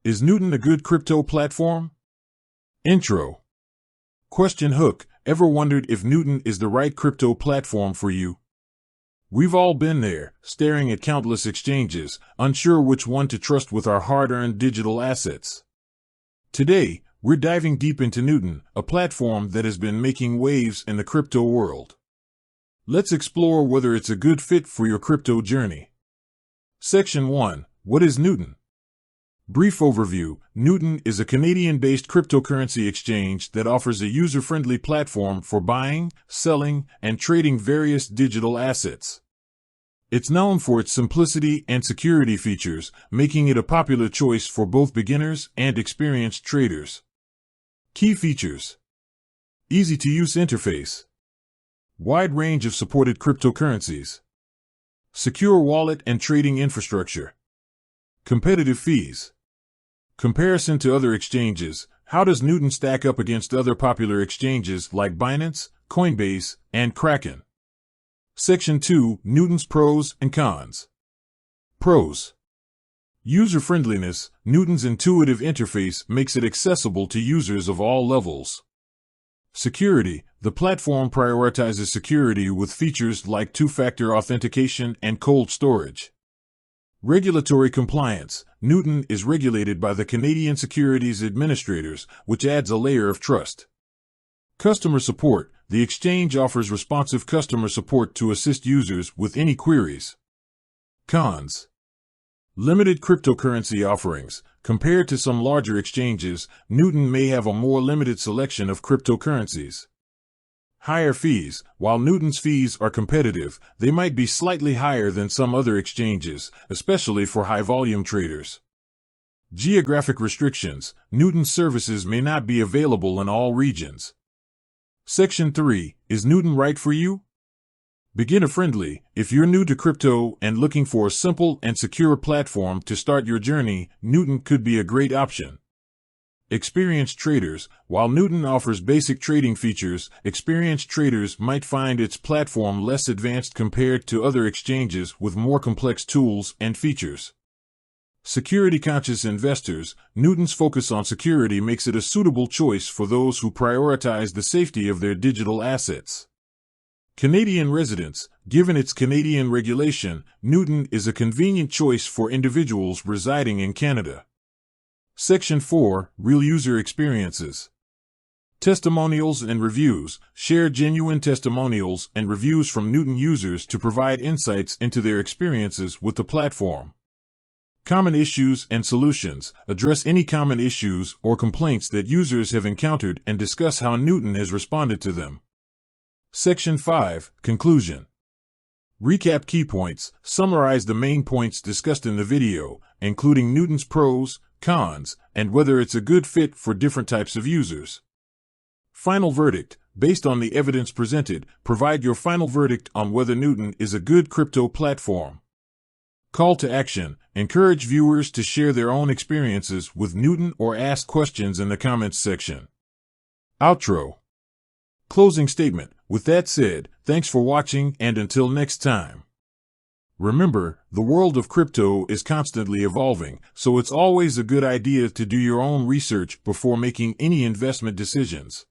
Is Newton a good crypto platform? Intro. Question hook. Ever wondered if Newton is the right crypto platform for you? We've all been there, staring at countless exchanges, unsure which one to trust with our hard-earned digital assets. Today, we're diving deep into Newton, a platform that has been making waves in the crypto world. Let's explore whether it's a good fit for your crypto journey. Section 1. What is Newton? Brief overview. Newton is a Canadian-based cryptocurrency exchange that offers a user-friendly platform for buying, selling, and trading various digital assets. It's known for its simplicity and security features, making it a popular choice for both beginners and experienced traders. Key features: easy-to-use interface, wide range of supported cryptocurrencies, secure wallet and trading infrastructure, competitive fees. Comparison to other exchanges. How does Newton stack up against other popular exchanges like Binance, Coinbase, and Kraken? Section 2. Newton's pros and cons. Pros. User-friendliness. Newton's intuitive interface makes it accessible to users of all levels. Security. The platform prioritizes security with features like two-factor authentication and cold storage. Regulatory compliance. Newton is regulated by the Canadian Securities Administrators, which adds a layer of trust. Customer support. The exchange offers responsive customer support to assist users with any queries. Cons. Limited cryptocurrency offerings. Compared to some larger exchanges, Newton may have a more limited selection of cryptocurrencies. Higher fees. While Newton's fees are competitive, they might be slightly higher than some other exchanges, especially for high-volume traders. Geographic restrictions. Newton's services may not be available in all regions. Section 3. Is Newton right for you? Beginner-friendly. If you're new to crypto and looking for a simple and secure platform to start your journey, Newton could be a great option. Experienced traders. While Newton offers basic trading features, experienced traders might find its platform less advanced compared to other exchanges with more complex tools and features. Security-conscious investors. Newton's focus on security makes it a suitable choice for those who prioritize the safety of their digital assets. Canadian residents. Given its Canadian regulation, Newton is a convenient choice for individuals residing in Canada. Section 4. Real user experiences. Testimonials and reviews. Share genuine testimonials and reviews from Newton users to provide insights into their experiences with the platform. Common issues and solutions. Address any common issues or complaints that users have encountered and discuss how Newton has responded to them. Section 5. Conclusion. Recap key points. Summarize the main points discussed in the video, including Newton's pros, cons, and whether it's a good fit for different types of users. Final verdict. Based on the evidence presented, provide your final verdict on whether Newton is a good crypto platform. Call to action. Encourage viewers to share their own experiences with Newton or ask questions in the comments section. Outro. Closing statement. With that said, thanks for watching and until next time. Remember, the world of crypto is constantly evolving, so it's always a good idea to do your own research before making any investment decisions.